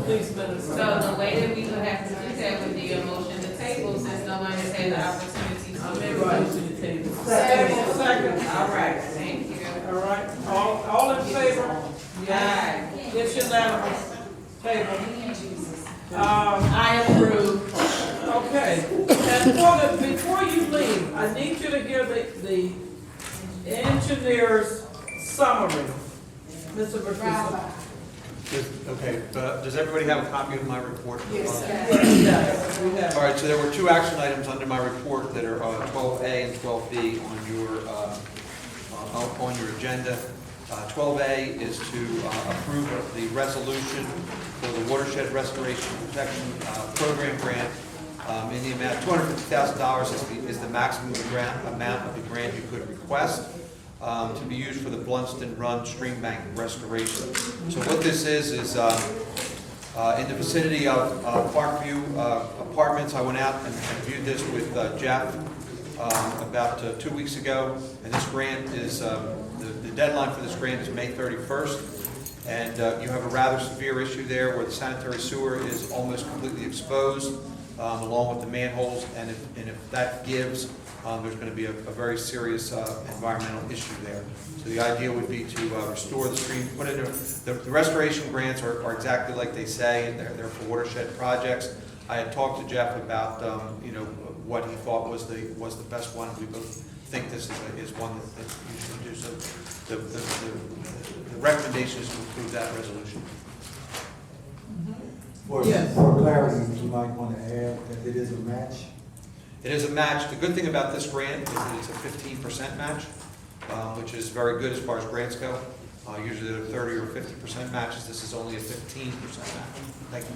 these minutes. So the way that we would have to do that would be a motion to table since no one has had the opportunity to. I'm everybody to the table. Second. Second. All right, thank you. All right, all in favor? Aye. It's unanimous. Table. I approve. Okay, and before you leave, I need you to give the engineer's summary, Mr. Bertucci. Okay, does everybody have a copy of my report? Yes, we have. All right, so there were two action items under my report that are 12A and 12B on your agenda. 12A is to approve of the resolution for the Watershed Restoration Protection Program grant in the amount of $250,000 is the maximum amount of the grant you could request to be used for the Blunston Run Stream Bank restoration. So what this is in the vicinity of Parkview Apartments. I went out and viewed this with Jeff about 2 weeks ago, and this grant is, the deadline for this grant is May 31st, and you have a rather severe issue there where the sanitary sewer is almost completely exposed, along with the manholes, and if that gives, there's going to be a very serious environmental issue there. So the idea would be to restore the stream. The restoration grants are exactly like they say. They're for watershed projects. I had talked to Jeff about what he thought was the best one. We both think this is one that you should do. So the recommendation is to approve that resolution. For clarity, you might want to add that it is a match. It is a match. The good thing about this grant is that it's a 15% match, which is very good as far as grants go. Usually they're 30 or 50% matches. This is only a 15% match. Thank you.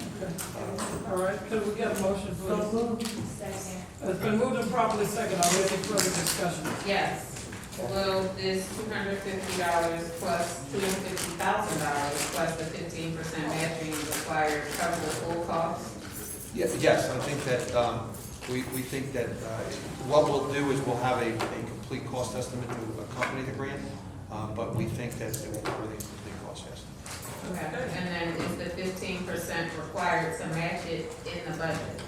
All right, could we get a motion, please? It's been moved and properly second. Are there any further discussion? Yes. Will this $250 plus $250,000 plus the 15% matching required cover the full cost? Yes, I think that we think that what we'll do is we'll have a complete cost estimate to accompany the grant, but we think that it will cover the complete cost estimate. Okay. And then is the 15% required to match it in the budget?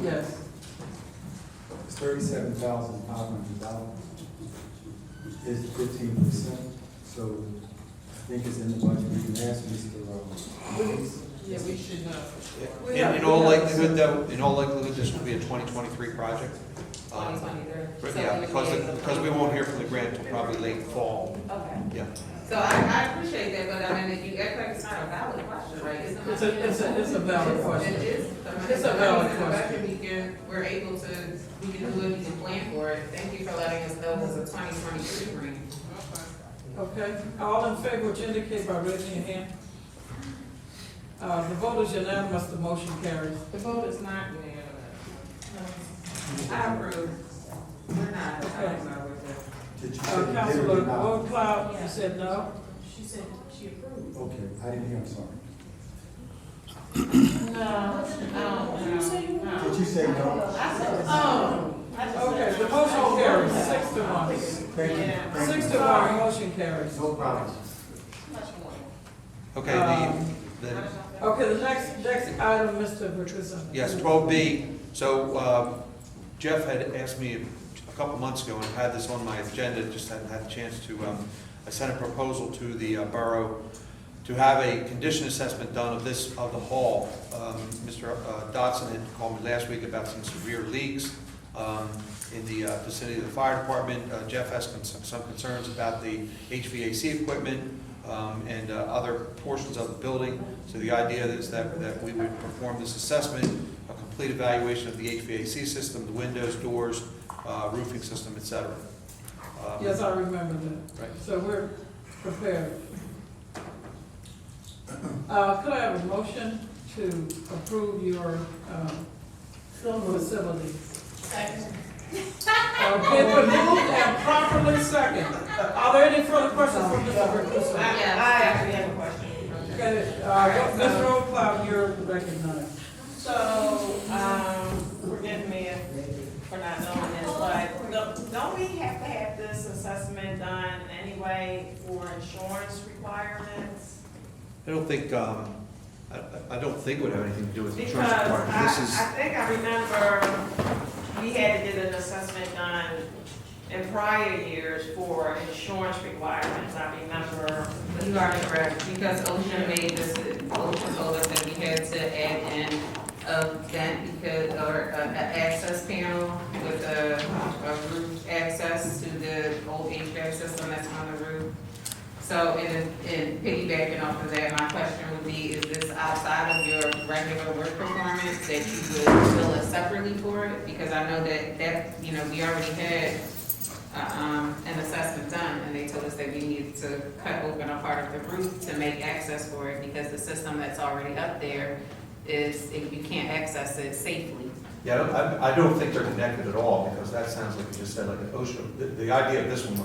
Yes. It's $37,500. Is 15%, so I think it's in the budget. We can ask Mr. Yeah, we should know. In all likelihood, though, this will be a 2023 project. 2023? Yeah, because we won't hear from the grant until probably late fall. Okay. Yeah. So I appreciate that, but I mean, you act like it's not a valid question, right? It's a valid question. It is. It's a valid question. We're able to, we can do it, we can plan for it. Thank you for letting us know it's a 2023 grant. Okay, all in favor, which indicate by raising your hand. The vote is unanimous, the motion carries. The vote is not unanimous. I approve. We're not. Okay. Did you say Councilor Cloud, you said no? She said she approved. Okay, I didn't hear, I'm sorry. No. Did you say no? Okay, the motion carries, 6-1. Thank you. 6-1, motion carries. No problem. Okay, Okay, the next item, Mr. Bertucci. yes, 12B. So Jeff had asked me a couple months ago, and I've had this on my agenda, just hadn't had a chance to, I sent a proposal to the borough to have a condition assessment done of the hall. Mr. Dotson had called me last week about some severe leaks in the vicinity of the fire department. Jeff has some concerns about the HVAC equipment and other portions of the building. So the idea is that we would perform this assessment, a complete evaluation of the HVAC system, the windows, doors, roofing system, etc. Yes, I remember that. Right. So we're prepared. Could I have a motion to approve your facility? Second. Okay, but moved and properly second. Are there any further questions from Mr. Bertucci? I actually have a question. Okay, Mr. O'Cloud, you're recognized. So, we're getting mad for not knowing this, but don't we have to have this assessment done anyway for insurance requirements? I don't think I don't think it would have anything to do with Because insurance requirement. This is, I think I remember we had to get an assessment done in prior years for insurance requirements, I remember. You are correct, because OSHA made this, OSHA told us that we had to add in a vent because, or an access panel with a roof access to the old HVAC system that's on the roof. So in piggybacking off of that, my question would be, is this outside of your regular work performance that you would bill us separately for it? Because I know that, you know, we already had an assessment done, and they told us that we needed to cut open a part of the roof to make access for it, because the system that's already up there is, you can't access it safely. yeah, I don't think they're connected at all, because that sounds like you just said, like an OSHA. The idea of this one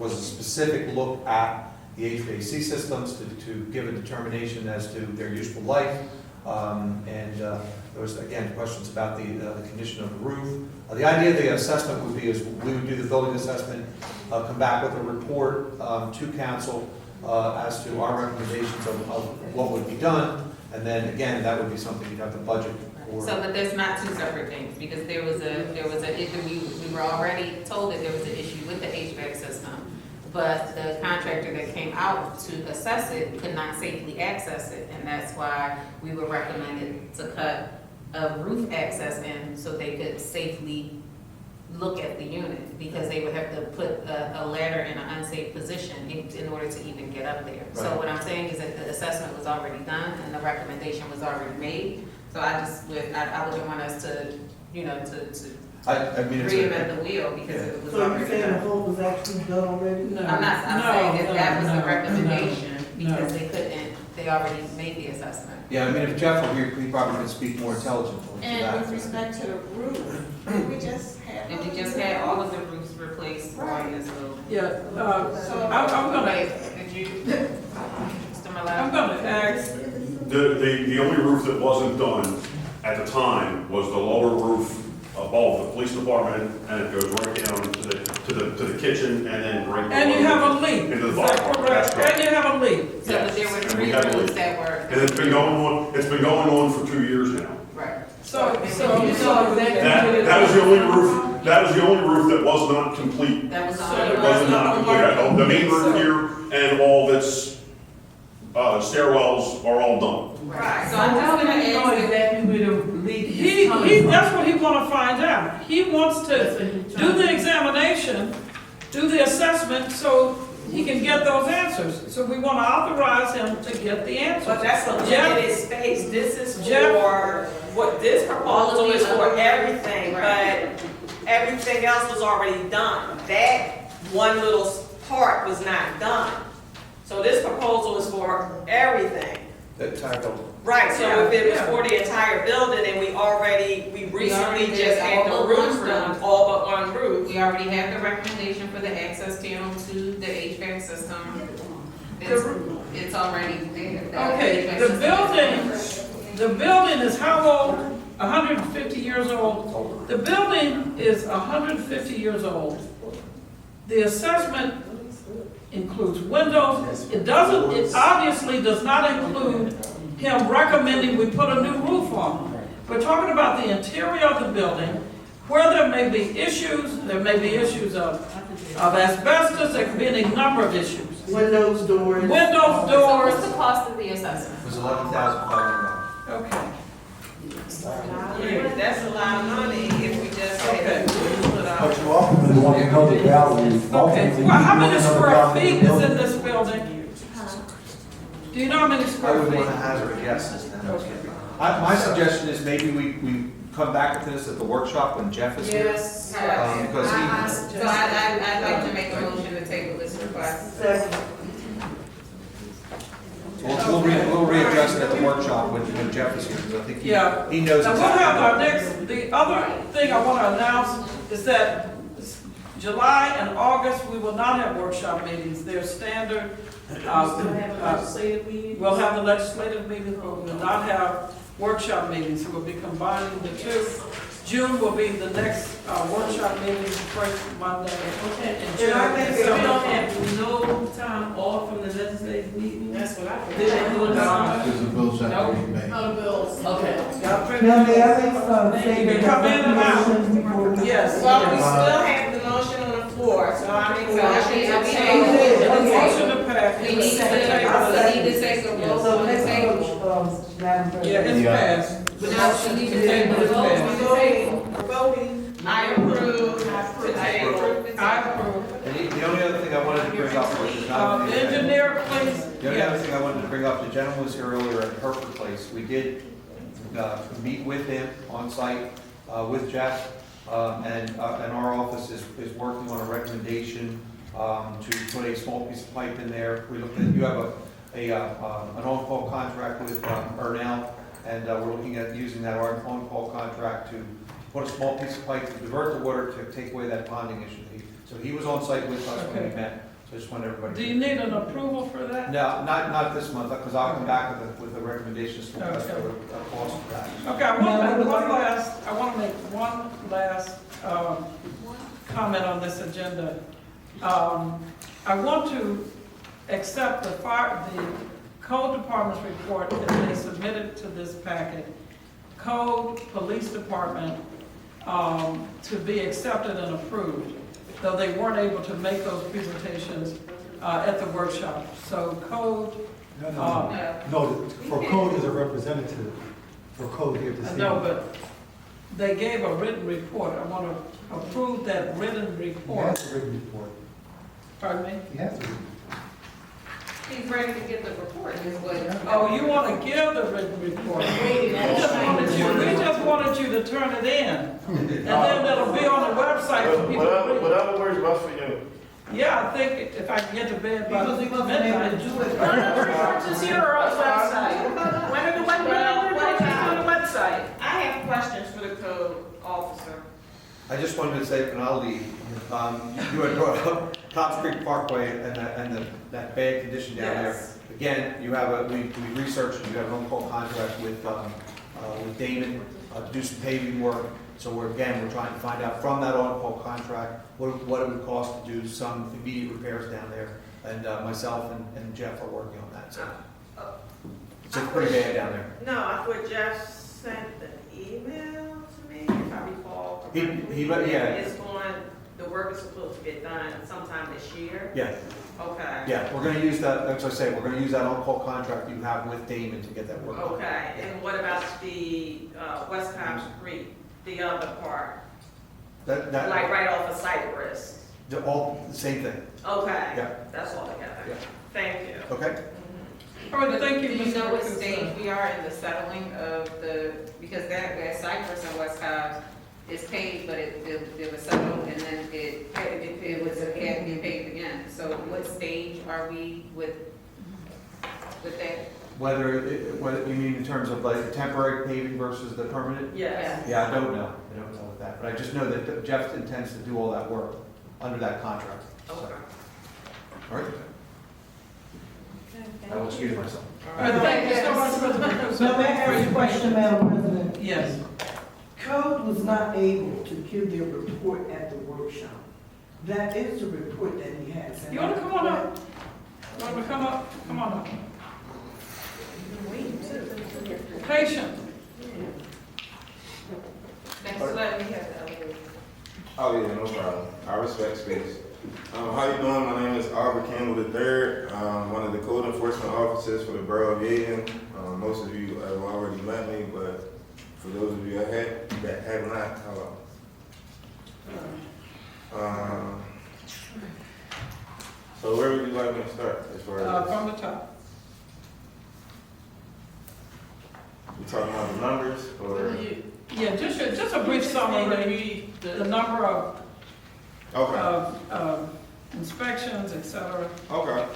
was a specific look at the HVAC systems to give a determination as to their useful life. And there was, again, questions about the condition of the roof. The idea of the assessment would be is we would do the building assessment, come back with a report to council as to our recommendations of what would be done. And then, again, that would be something you'd have to budget for. So, but there's not two separate things, because there was a issue, we were already told that there was an issue with the HVAC system, but the contractor that came out to assess it could not safely access it, and that's why we were recommended to cut a roof access in so they could safely look at the unit, because they would have to put a ladder in an unsafe position in order to even get up there. So Right. what I'm saying is that the assessment was already done and the recommendation was already made. So I wouldn't want us to, you know, to I mean, it's reinvent the wheel, because it was So you're already saying the done. vote was actually done already? No. I'm No, saying that was no, the recommendation, no. because they already made the assessment. Yeah, I mean, if Jeff were here, he probably could speak more intelligently to And that. with respect to the roof, we just had. And we just had all of the roofs replaced on this roof. Yeah, So I'm gonna, Wait, did you, Mr. I'm Malone? gonna ask, The only roof that wasn't done at the time was the lower roof above the police department, and it goes right down to the kitchen, and then right and you below have a leak, into the is that bottom. correct? That's correct. And you have a leak. So but there were Yes, three we have a roofs leak. that were. And it's been going on for 2 years now. Right. So That was the only roof, that was the only roof that was not complete. That was the So only It it was one. not complete. The main roof here and all of its stairwells are all done. Right, so So I'm how just do gonna we know ask, exactly where the leak he, is coming that's from? what he wanna find out. He wants to do the examination, do the assessment, so he can get those answers. So we wanna authorize him to get the answers. But that's a Jeff? limited space, this is Jeff? for, what this proposal is for everything, but everything else was already done. That one little part was not done. So this proposal is for everything. The entire building. Right, so if it was Yeah. for the entire building and we recently already just did had all the but roof one done, roof. all but one roof. we already have the recommendation for the access panel to the HVAC system. It's already there. Okay, HVAC the system building, the building is how old? 150 years old. The building is 150 years old. The assessment includes windows. It obviously does not include him recommending we put a new roof on. We're talking about the interior of the building, where there may be issues. There may be issues of asbestos. There could be any number of issues. Windows, doors. Windows, So doors. what's the cost of the assessment? It was $11,500. Okay. Yeah, that's a lot of money if we just Okay. had the roof put on. But you ultimately want to know the value. Okay, Ultimately, well, how you many want to know the square value of feet the is in building. this building? Do you know how many I square would want to feet? hazard a guess. Okay. My suggestion is maybe we come back to this at the workshop when Jeff is here. Yes. Because he, So I'd like to make a motion to table this request. Second. we'll readdress it at the workshop when Jeff is here, because I think Yeah. he knows Now, we'll exactly. have our next, the other thing I want to announce is that July and August, we will not have workshop meetings. They're standard. We'll have a legislative meeting. We'll have the legislative meetings, but we will not have workshop meeting, so we'll be combining the two. June will be the next workshop meeting, the first Monday in June. And I think if we don't So- have no time off from the legislative meeting, That's what I did they do it in summer? There's a bill set to be made. Okay. Y'all pretty Now, may I good? make some statement Come in and out. recommendations before we? Yes. Well, we yes. still have the motion on the floor, so I make a So motion I need to to table. Motion to pass. We need to take a vote So on the let's table. go, Madam President. Yeah, it's Yeah. passed. Now, she needs to take a vote on the table. Voting. I approve to table. I approve. And the only other thing I wanted to bring up, which is not. Engineer, please. The only other Yes. thing I wanted to bring up, the gentleman was here earlier at Hereford Place. We did meet with him on site with Jeff, and our office is working on a recommendation to put a small piece of pipe in there. We looked at, you have an on-call contract with Ernell, and we're looking at using that on-call contract to put a small piece of pipe to divert the water to take away that ponding issue. So he was on site with us when we Okay. met, so I just want everybody. Do you need an approval for that? No, not this month, because I'll come back with the recommendations for the Okay. cost of that. Okay, I want to make one last comment on this agenda. I want to accept the code department's report that they submitted to this packet. Code, police department, to be accepted and approved, though they weren't able to make those presentations at the workshop. So code, No, for code as a representative, for code here this I evening. know, but they gave a written report. I want to approve that written He report. has a written report. Pardon me? He has a written. He's ready to get the report, is what. Oh, you want to give the written report? We just wanted you to turn it in. And then it'll be on the website for people to read. Whatever works best for you. Yeah, I think if I can get to bed by Because he wasn't able to midnight. do it. It's here on the website. When are the reports on the website? I have questions for the code officer. I just wanted to say, and I'll leave, you had brought up Top Street Parkway and that bad condition down there. Yes. Again, you have we researched, and you have an on-call contract with Damon to do some paving work. So we're trying to find out from that on-call contract, what it would cost to do some immediate repairs down there. And myself and Jeff are working on that, so. It's pretty bad down there. No, I thought Jeff sent an email to me, if I recall. He yeah. It's going, the work is supposed to get done sometime this year? Yeah, Okay. yeah, we're gonna use that, as I say, we're gonna use that on-call contract you have with Damon to get that work done. Okay, and what about the West Cobb Street, the other part? That, Like right off of Cypress? all the same thing, Okay. Yeah. That's all together. Yeah. Thank you. okay? All right, thank you, Do you Mr. know what Ricketson. stage we are in the settling of because that Cypress and West Cobb is paid, but it was settled and then it hadn't been paid again. So what stage are we with that? Whether you mean in terms of like temporary paving versus the permanent? Yes. Yeah, I don't know with that, but I just know that Jeff intends to do all that work under that contract. So, Okay. all right? I will excuse myself. All right, thank you so much, Mr. Ricketson. So may I ask a question, Madam President? Yes. Code was not able to give their report at the workshop. That is the report that he has. You want to come on up? You want to come up? Come on up. Patient. Thanks for letting me have the elevator. Oh yeah, no problem. I respect space. How you doing? My name is Albert Campbell III. One of the code enforcement officers for the Borough of Yeadon. Most of you have already met me, but for those of you that have not, hello. So where would you like me to start as far as From the top. we talking about the numbers or? Yeah, just a brief summary, the number of Okay. inspections, et cetera, Okay.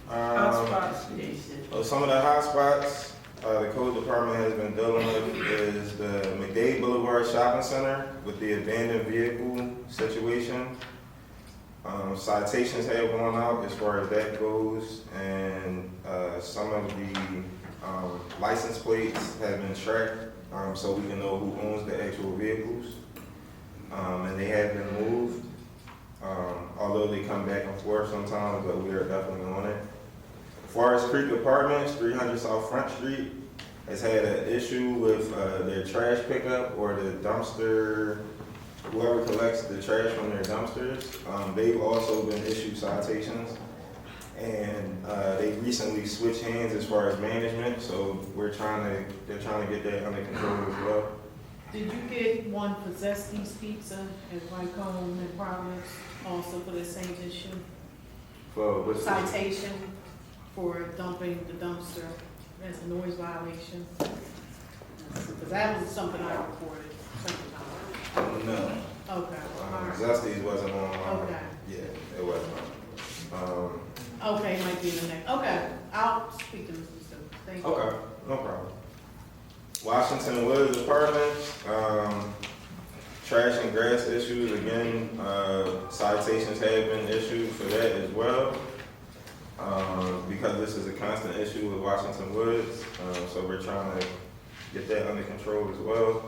hotspots. So some of the hot spots the code department has been dealing with is the McDade Boulevard Shopping Center with the abandoned vehicle situation. Citations have gone out as far as that goes, and some of the License plates have been tracked, so we can know who owns the actual vehicles. And they have been moved, although they come back and forth sometimes, but we are definitely on it. Forest Creek Apartments, 300 South Front Street, has had an issue with their trash pickup or the dumpster, whoever collects the trash from their dumpsters. They've also been issued citations. And they recently switched hands as far as management, so they're trying to get that under control as well. Did you get one for Zesty's Pizza at Wycombe and Providence also for the same issue? For what's the- Citation for dumping the dumpster as a noise violation? Because that was something I reported sometime. No. Okay, all right. Zusty's wasn't on. Okay. Yeah, it wasn't on. Okay, might be in the next, okay, I'll speak to Mr. Stokes, thank you. Okay, no problem. Washington Woods Apartments, trash and grass issues, again, citations have been issued for that as well. Because this is a constant issue with Washington Woods, so we're trying to get that under control as well.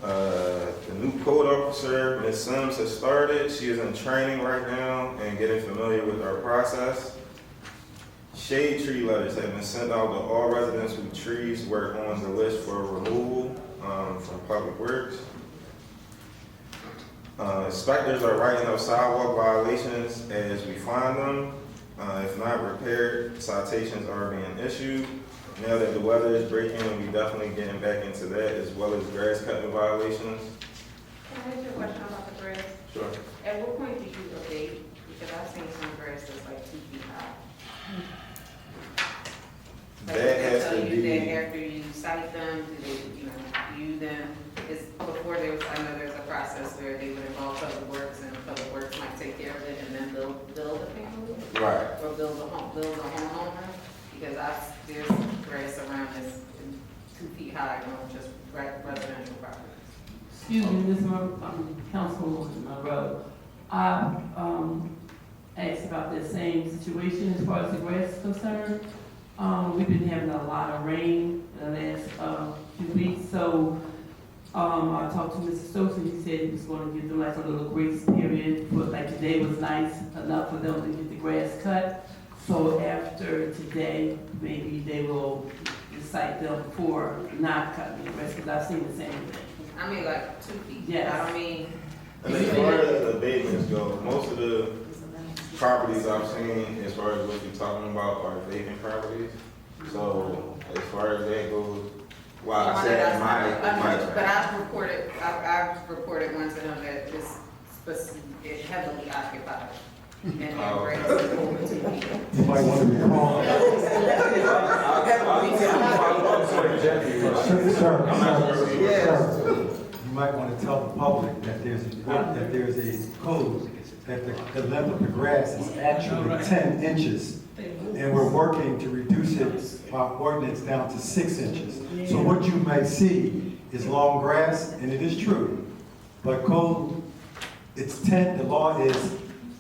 The new code officer, Ms. Sims, has started. She is in training right now and getting familiar with our process. Shade tree letters have been sent out to all residents whose trees were on the list for removal from Public Works. Inspectors are writing up sidewalk violations as we find them. If not repaired, citations are being issued. Now that the weather is breaking, we're definitely getting back into that, as well as grass cutting violations. Can I ask you a question about the grass? Sure. At what point did you abate? Because I've seen some grass that's like 2 feet high. Like, That they has tell to you be, that after you cite them, do they, you then, it's before there was, I know there's a process where they would involve Public Works and Public Works might take care of it and then build a family? right. Or build a homeowner? Because there's grass around that's 2 feet high on just residential properties. Excuse me, Ms. Councilwoman Monroe. I asked about that same situation as far as the grass is concerned. We've been having a lot of rain in the last few weeks, so I talked to Mr. Stokes and he said he was going to give them like a little grace period. But like today was nice enough for them to get the grass cut. So after today, maybe they will cite them for not cutting the grass, because I've seen the same thing. I mean, like 2 feet. Yes. I don't mean, And as far as abatements go, most of the properties I've seen, as far as what you're talking about, are vacant properties. So as far as that goes, well, I said but I've reported one to them that is heavily occupied. And that grass is over 2 feet. You might want to recall. Sir, you might want to tell the public that there's a code that the length of the grass is actually 10 inches. And we're working to reduce it by ordinance down to 6 inches. So what you may see is long grass, and it is true. But code, it's 10, the law is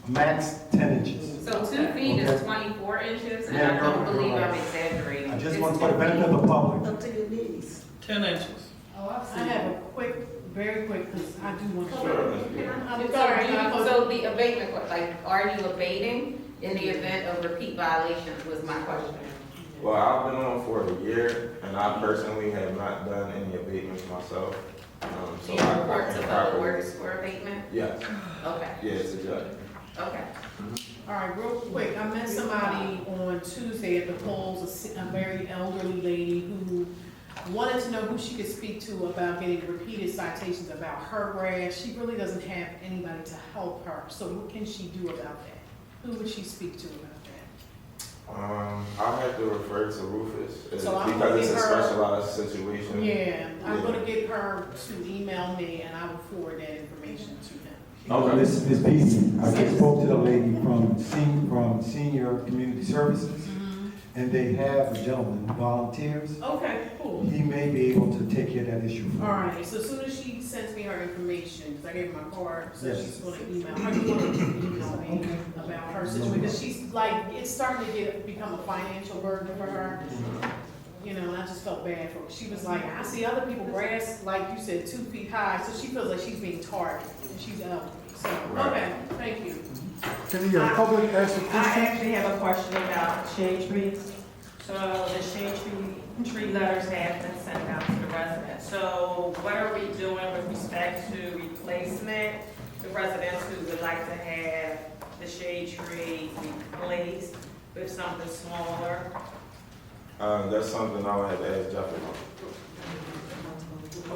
max 10 inches. So 2 feet is 24 inches, and I don't believe I'm exaggerating. I just It's want for the 10 benefit feet. of the public. Up to your knees. 10 inches. I have a very quick, because I do want to share. I'm So sorry, so the abatement, like, are you abating in the event of repeat violations was my question. Well, I've been on for a year, and I personally have not done any abatements myself. Do you report to Public Works for abatement? Yes, Okay, yes, it does. okay. All right, real quick, I met somebody on Tuesday at the polls, a very elderly lady who wanted to know who she could speak to about getting repeated citations about her grass. She really doesn't have anybody to help her, so what can she do about that? Who would she speak to about that? I'll have to refer to Rufus, So I'm because it's a gonna get her- specialized situation. Yeah, I'm gonna get her to email me and I will forward that information to him. Okay. Ms. Beasley, I just spoke to the lady from Senior Community Services. and they have a gentleman who volunteers, Okay, cool. he may be able to take care of that issue for you. All right, so as soon as she sends me her information, because I gave her my card, so Yes. she's gonna email, her email me about her situation, because she's like, it's starting to become a financial burden for her. You know, and I just felt bad for her. She was like, I see other people grass, like you said, 2 feet high, so she feels like she's being targeted, and she's elderly, so, okay, thank you. Can the public ask a I question? actually have a question about shade trees. So the shade tree letters have been sent out to the residents. So what are we doing with respect to replacement? The residents who would like to have the shade tree replaced with something smaller? That's something I would have to ask Jeff about.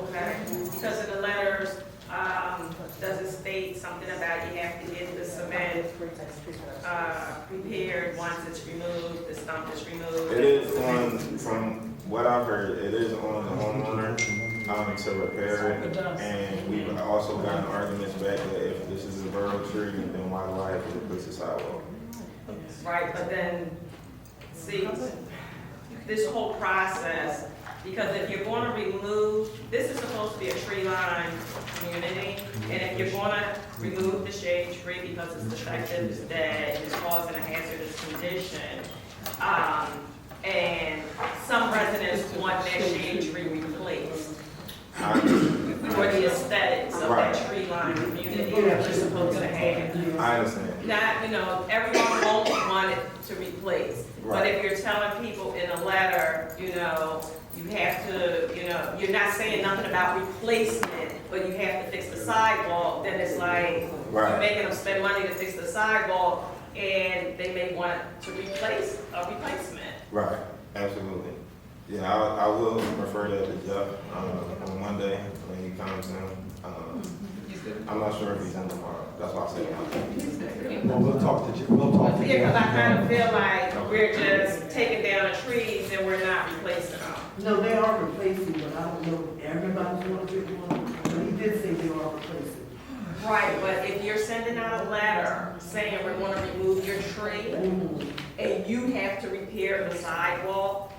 Okay, because in the letters, does it state something about you have to get the cement repaired once it's removed, the stump is removed? It is on, from what I've heard, it is on the homeowner to repair it. And we've also gotten arguments back that if this is a borough tree, then why do I have to replace the sidewalk? Right, but then, see, this whole process, because if you're gonna remove, this is supposed to be a tree line community, and if you're gonna remove the shade tree because it's defective, it's dead, it's causing a hazardous condition, and some residents want that shade tree replaced for the aesthetics of that tree line community that we're supposed to have. I understand. Not, you know, everyone won't want it to replace, but if you're telling people in a letter, you know, you have to, you know, you're not saying nothing about replacement, but you have to fix the sidewalk, then it's like, you're making them spend money to fix the sidewalk, and they may want to replace a replacement. Right, absolutely. Yeah, I will refer that to Jeff on Monday when he comes in. I'm not sure if he's in tomorrow. That's why I said Well, we'll talk to we'll talk to Yeah, because I kind of Jeff. feel like we're just taking down the trees and we're not replacing them. No, they are replacing, but I don't know if everybody's gonna get one, but he did say they are replacing. Right, but if you're sending out a letter saying we're gonna remove your tree, and you have to repair the sidewalk,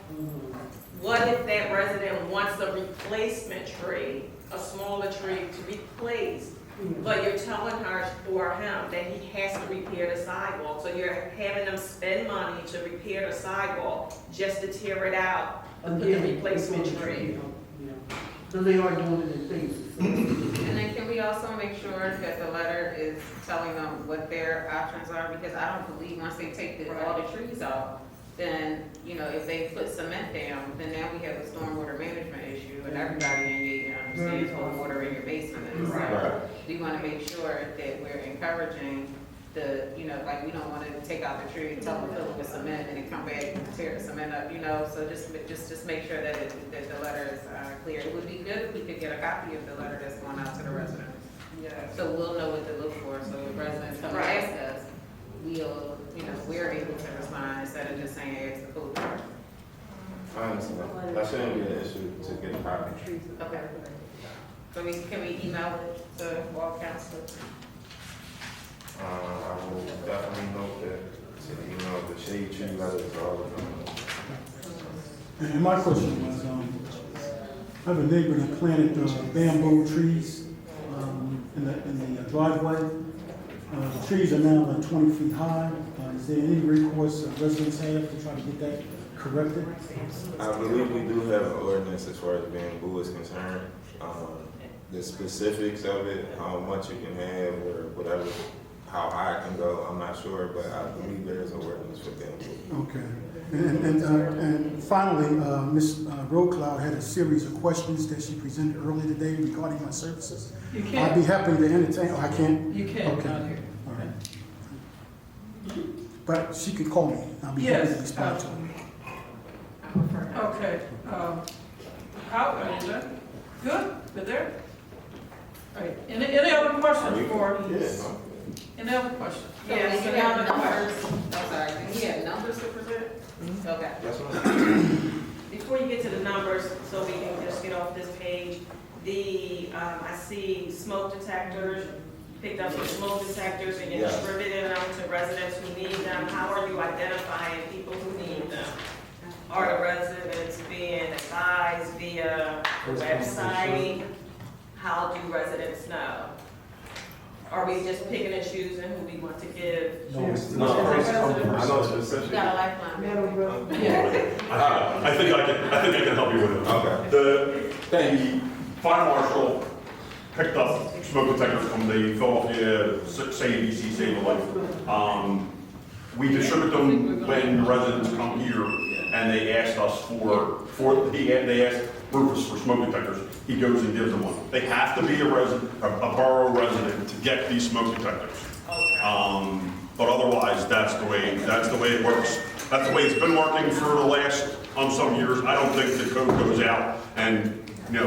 what if that resident wants a replacement tree, a smaller tree to replace, but you're telling her or him that he has to repair the sidewalk, so you're having them spend money to repair the sidewalk just to tear it out and put the replacement tree? So they are doing it in phases. And then can we also make sure that the letter is telling them what their options are? Because I don't believe once they take all the trees out, then, you know, if they put cement down, then now we have a stormwater management issue, and everybody in Yeadon understands what water in your basement is. So we want to make sure that we're encouraging the, you know, like, we don't want to take out the tree and tell them to fill it with cement and then come back and tear the cement up, you know, so just make sure that that the letter is clear. It would be good if we could get a copy of the letter that's going out to the residents. Yeah. So we'll know what to look for, so if residents come and ask us, we'll, you know, we're able to respond instead of just saying, ask the code. I understand. That shouldn't be an issue to get a copy. Okay. So can we email it to all councilors? I will definitely note that to email the shade tree letters to all of them. And my question was, I have a neighbor that planted bamboo trees in the driveway. The trees are now about 20 feet high. Is there any recourse residents have to try to get that corrected? I believe we do have an ordinance as far as bamboo is concerned. The specifics of it, how much you can have or whatever, how high it can go, I'm not sure, but I believe there is an ordinance for bamboo. Okay. And finally, Ms. Roadcloud had a series of questions that she presented earlier today regarding my services. You I'd can't, be happy to entertain. Oh, I can't? you can't Okay. out here. All right. But she could call me. I'll be happy to Yes. respond to her. Okay, how, are you there? Good, good there? All right, any other questions for, any other questions? Yes, So we any have other numbers, I'm sorry, do we have numbers to present? Okay. That's what Before you get to the numbers, so we can just get off this page, I see smoke detectors, picked up your smoke detectors and you're Yes. distributing them to residents who need them? How are you identifying people who need them? Are the residents being advised via website? How do residents know? Are we just picking and choosing who we want to give? No, it's No, I know You specifically. got a lifeline. I think I can help you with it. Okay. The fire marshal picked up smoke detectors from the Philadelphia, say ABC, Save a Life. We distribute them when residents come here and they asked us they asked Rufus for smoke detectors. He goes and gives them one. They have to be a borough resident to get these smoke detectors. But otherwise, that's the way it works. That's the way it's been working for the last some years. I don't think the code goes out and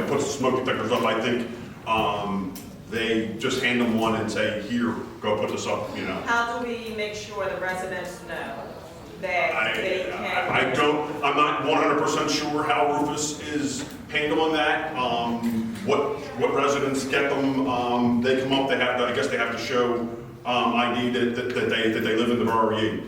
puts the smoke detectors up. I think they just hand them one and say, "Here, go put this up." How do we make sure the residents know that they can? I'm not 100% sure how Rufus is handling that. What residents get them? They come up. I guess they have to show ID that they live in the borough of Yeadon.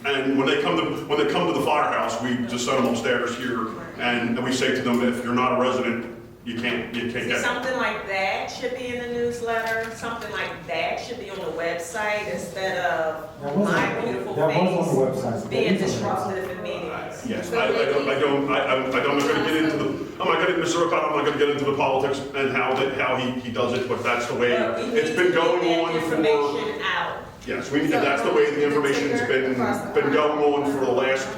And when they come to the firehouse, we just send them upstairs here, and we say to them, if you're not a resident, you can't get them. Something like that should be in the newsletter. Something like that should be on the website instead of my beautiful face being disruptive in meetings. Yes, I'm not going to get into Mr. O'Connell, I'm not going to get into the politics and how he does it, but that's the way it's been going on Information out. Yes, that's the way the information's been going on for the last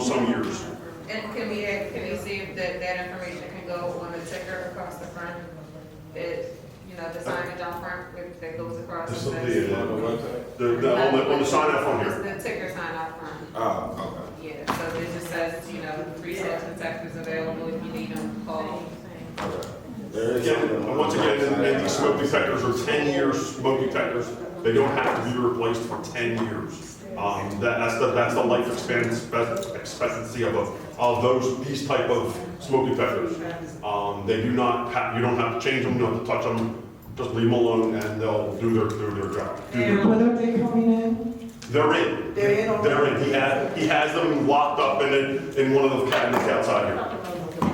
some years. And can we see if that information can go on the ticker across the front? The signage on front that goes across the On front? the website? On the sign out front here. The ticker sign out front. Oh, okay. Yeah, so it just says, free smoke detectors available if you need them, call. Okay. There is Again, something- once again, and these smoke detectors are 10-year smoke detectors. They don't have to be replaced for 10 years. That's the life expectancy of these type of smoke detectors. They do not have, you don't have to change them, you don't have to touch them. Just leave them alone and they'll do their job. When are they coming in? They're in. They're in already? They're in. He has them locked up in one of the cabinets outside here.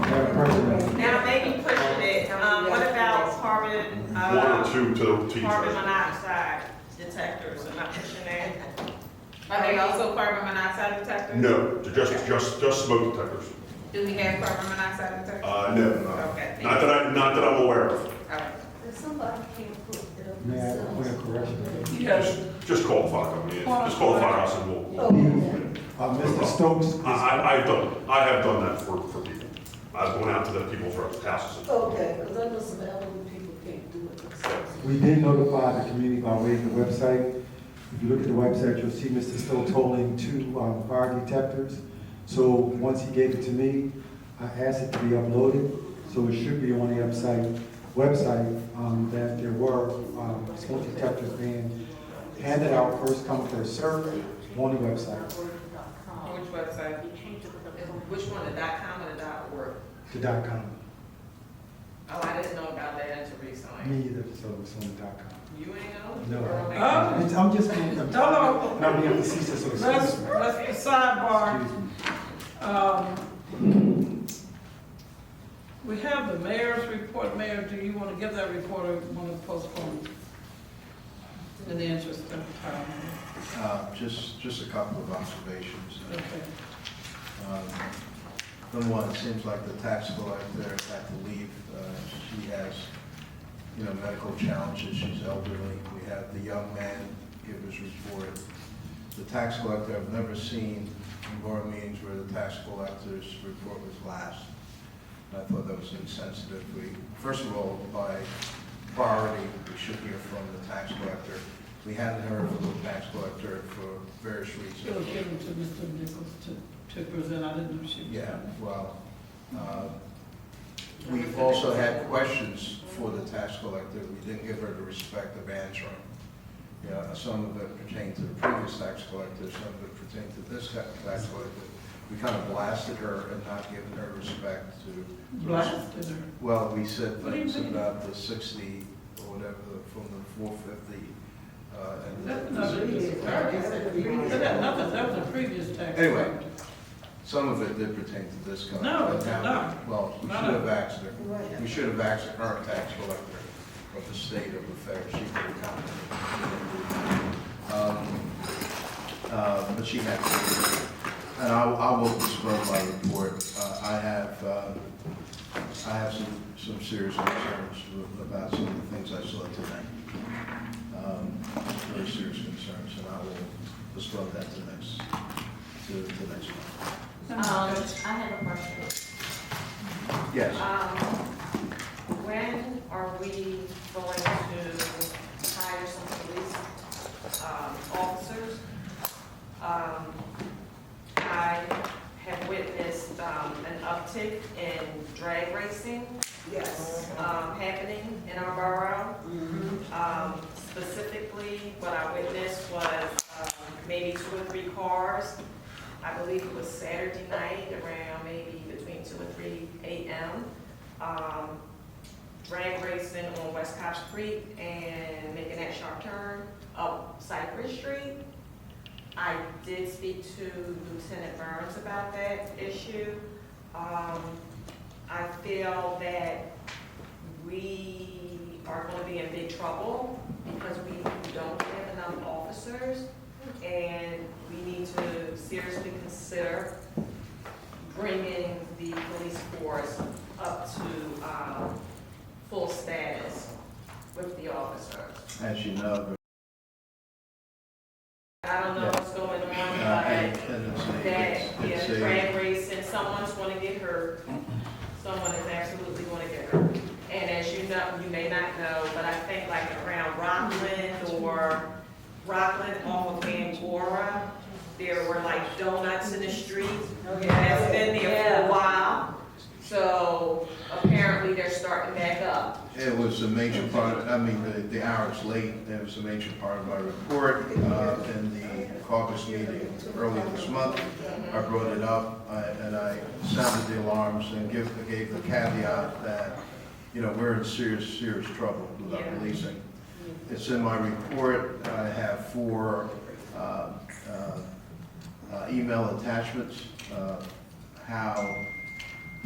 Madam President, Now, maybe pushing it, what about carbon, One or two to each. carbon monoxide detectors? Am I pushing that? Are they also carbon monoxide detectors? No, just smoke detectors. Do we have carbon monoxide detectors? No. Okay. Not that I'm aware of. All right. Somebody can't put it up. may I put a correction? Yes. Just call the fire company. Just call the firehouse and we'll. Mr. Stokes, I have done that for people. I've gone out to the people's houses. Okay, because I know some elderly people can't do it themselves. we did notify the community by way of the website. If you look at the website, you'll see Mr. Stokes holding 2 fire detectors. So once he gave it to me, I asked it to be uploaded. So it should be on the website that there were smoke detectors being handed out, first come, first served, on the website, Which website? Which one, the .com or the .org? the .com. Oh, I didn't know about that until recently. Me either, so it's on the .com. You ain't know? No. Oh. I'm just being, Hello. no, we have to cease this, so Let's excuse me. sidebar. Excuse me. We have the mayor's report. Mayor, do you want to give that report or want to postpone? In the interest of time. Just a couple of observations. Okay. Number one, it seems like the tax collector had to leave. She has, medical challenges. She's elderly. We had the young man give his report. The tax collector, I've never seen in board meetings where the tax collector's report was last. And I thought that was insensitive. First of all, by priority, we should hear from the tax collector. We hadn't heard from the tax collector for various reasons. It was given to Mr. Nichols to present. I didn't know she was. Yeah, well, we've also had questions for the tax collector. We didn't give her the respect of answering. Some of it pertained to the previous tax collector, some of it pertained to this tax collector. We kind of blasted her and not given her respect to. Blasted her. Well, we said What do you things mean? about the 60 or whatever, from the 450. That's not nothing, that was a previous tax. Anyway, some of it did pertain to this code. No, it did not. Well, we should have asked her. We should have asked the current tax collector of the state of affairs. She could have commented. But she had to. And I will disclose my report. I have some serious concerns about some of the things I saw today. Very serious concerns, and I will disclose that to the next one. I have a question. Yes. When are we going to hire some police officers? I have witnessed an uptick in drag racing. Yes. Happening in our borough. Specifically, what I witnessed was maybe 2 or 3 cars. I believe it was Saturday night around maybe between 2 and 3 a.m. Drag racing on West Cops Creek and making that sharp turn up Cypress Street. I did speak to Lieutenant Burns about that issue. I feel that we are going to be in big trouble because we don't have enough officers, and we need to seriously consider bringing the police force up to full status with the officers. As you know, I don't know what's going on, and it's a drag racing, someone's going to get hurt. Someone is absolutely going to get hurt. And as you know, you may not know, but I think like around Rockland off of Yeadon Borough, there were like donuts in the street. That's been there for a while. So apparently they're starting back up. It was a major part, the hours late, it was a major part of my report. In the caucus meeting earlier this month, I brought it up, and I sounded the alarms and gave the caveat that, we're in serious trouble with our policing. It's in my report. I have 4 email attachments, how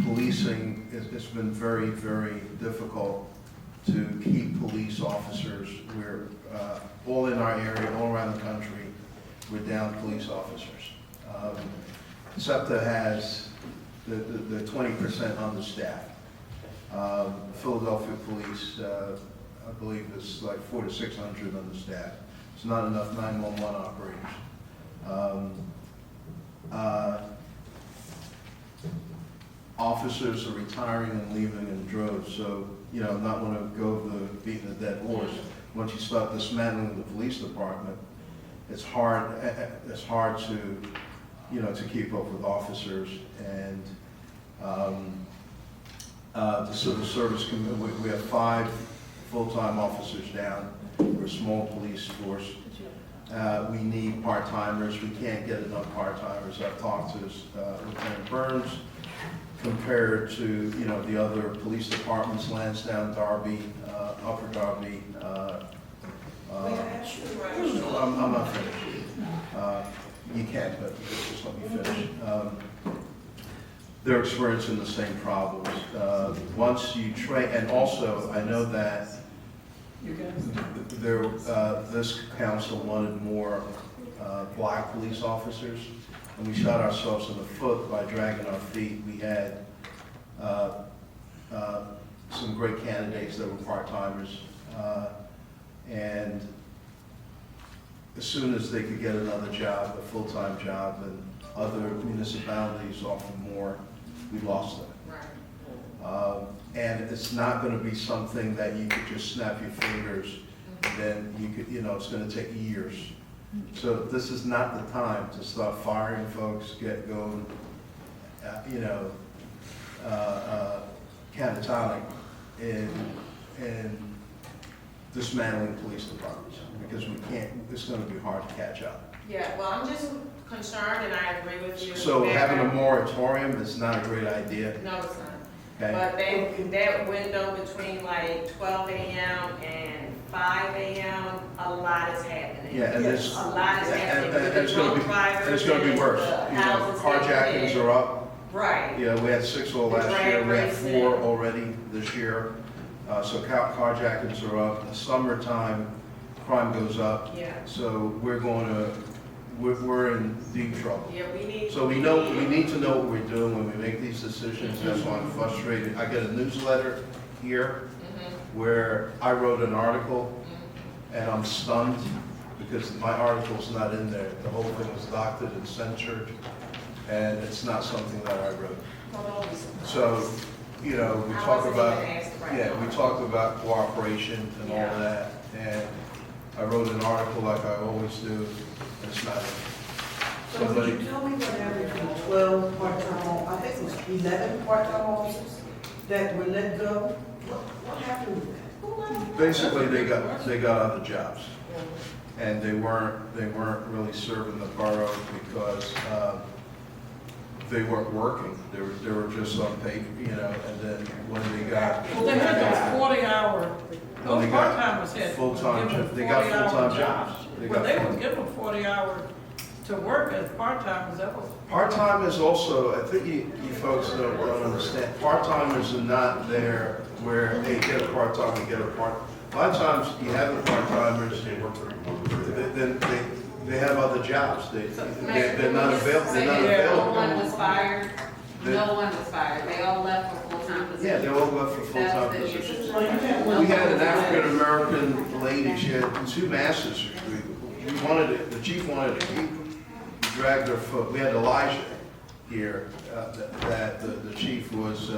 policing, it's been very, very difficult to keep police officers. We're all in our area, all around the country, we're down police officers. SEPTA has the 20% understaffed. Philadelphia police, I believe, is like 400 to 600 understaffed. It's not enough 911 operators. Officers are retiring and leaving in droves, so, I'm not going to go beating a dead horse. Once you start dismantling the police department, it's hard to, to keep up with officers. And the civil service committee, we have 5 full-time officers down. We're a small police force. We need part-timers. We can't get enough part-timers. I've talked to Lieutenant Burns. Compared to, the other police departments, Lansdowne, Darby, Upper Darby. I'm not finished. You can't, but just let me finish. They're experiencing the same problems. Once you train, and also I know that this council wanted more black police officers. And we shot ourselves in the foot by dragging our feet. We had some great candidates that were part-timers. And as soon as they could get another job, a full-time job, and other municipalities offer more, we lost them. Right. And it's not going to be something that you could just snap your fingers, and then you could, it's going to take years. So this is not the time to start firing folks, get going, catatonic in dismantling police departments, because we can't, it's going to be hard to catch up. Yeah, well, I'm just concerned, and I agree with you. So having a moratorium is not a great idea. No, it's not. okay? But that window between like 12 a.m. and 5 a.m., a lot is happening. Yeah, and this, A lot is happening and with the it's gonna drunk be, drivers. and it's gonna be and worse. the You know, houses carjackings getting are up. Right. Yeah, we had 6 all last Drag year, we had racing. 4 already this year. So carjackings are up. In the summertime, crime goes up. Yeah. So we're in deep trouble. Yeah, we need. So we need to know what we're doing when we make these decisions. That's why I'm frustrated. I get a newsletter here where I wrote an article and I'm stunned because my article's not in there. The whole thing was doctored and censored and it's not something that I wrote. So, you know, we talk about, we talked about cooperation and all of that. And I wrote an article like I always do, and it's not in. So could you tell me what happened to 12 part-time, I think it was 11 part-time officers that were let go? What happened with that? Basically, they got other jobs, and they weren't really serving the borough because they weren't working. They were just on paper, you know. And then when they got Well, they had those 40-hour, those part-timers had. full-time, given they got 40-hour full-time jobs. Well, they were given 40 hours to work as part-timers, that was. Part-time is also, I think you folks don't understand, part-timers are not there where they get a part-time and get a part. A lot of times you have the part-timers, then they have other jobs, they're not available, they're not No available. one was fired. No one was fired. They all left for full-time positions. Yeah, they all left for full-time That's the positions. issue. We had an African-American lady, she had 2 master's degrees. The chief wanted to keep her. He dragged her foot. We had Elijah here, that the chief was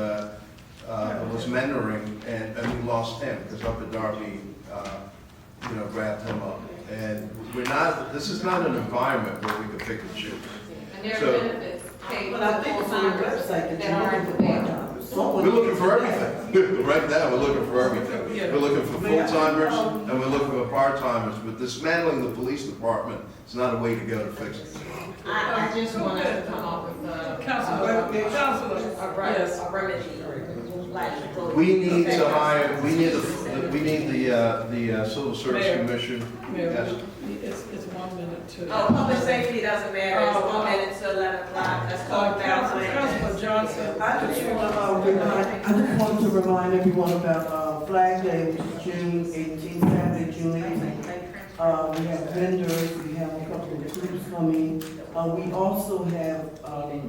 mentoring, and we lost him, because Upper Darby, grabbed him up. And this is not an environment where we can pick and choose. And there are So- benefits paid But to I think it's on your full-timers website that that you're aren't looking for available. part-time. We're looking for everything. Right now, we're looking for everything. We're looking for full-timers and we're looking for part-timers, but dismantling the police department is not a way to go to fix it. I just wanted to come up with Councilor, yes. A remedy. We need to hire, we need the Civil Service Mayor. Commission. Mayor, Yes. it's 1 minute to. Oh, public safety doesn't matter, it's 1 minute to 11 o'clock, let's talk about Councilor Johnson. I just want to remind everyone about Flag Day, which is June 18th, Saturday, June 18th. We have vendors, we have a couple of groups coming. We also have a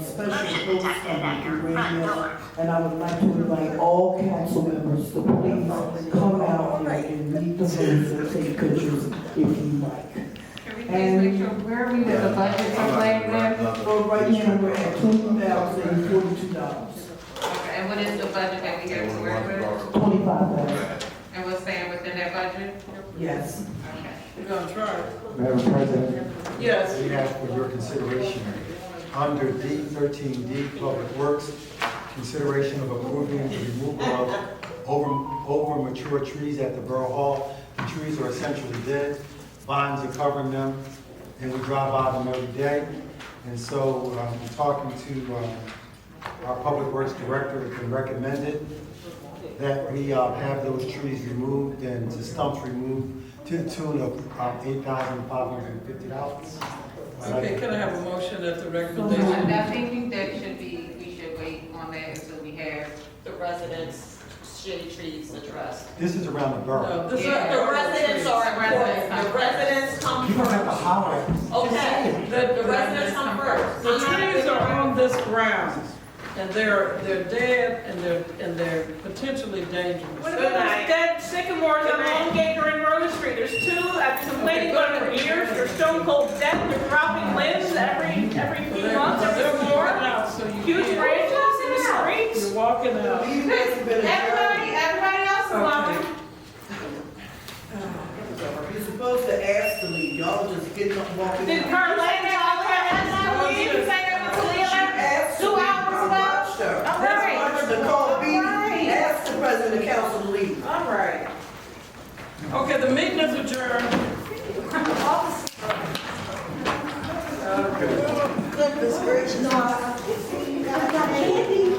special host coming through radio, and I would like to invite all council members to please come out and meet the host and take pictures if you like. Can we please make sure, where are we with the budget for Flag Day? So right now, we're at $2,042, Okay, and what is the budget that we have to work with? $25. And we're staying within that budget? Yes. Okay. We're gonna try. Madam President, Yes. we have for your consideration, under D13D, Public Works, consideration of approving the removal of over mature trees at the Borough Hall. The trees are essentially dead, vines are covering them, and we drive by them every day. And so, I'm talking to our Public Works Director, it can recommend it, that we have those trees removed and the stumps removed to the tune of $8,550. Okay, can I have a motion at the I'm recommendation? not thinking that we should wait on that until we have the residents' shitty trees addressed. This is around the borough. No, this is. The residents are important, the residents come You don't have to first. holler at us. Okay, the residents come first. The trees are on this ground, and they're dead, and they're potentially dangerous. What about those dead sycamores on Longacre and Rose Street? There's 2, I've been complaining about them for years, they're stone cold dead, they're dropping limbs every few months, They're every walking 4. out, so you Huge can't. branches in the streets. You're walking out. Everybody else is welcome. You're supposed to ask to leave, y'all just getting up, walking. Did out. Carlene all that leave? You say that was She asked to 2 leave. hours I ago? watched her. All That's right. why Nicole Beatty asked the president of council to leave. All right. Okay, the meeting is adjourned. Goodness gracious. No, I got candy.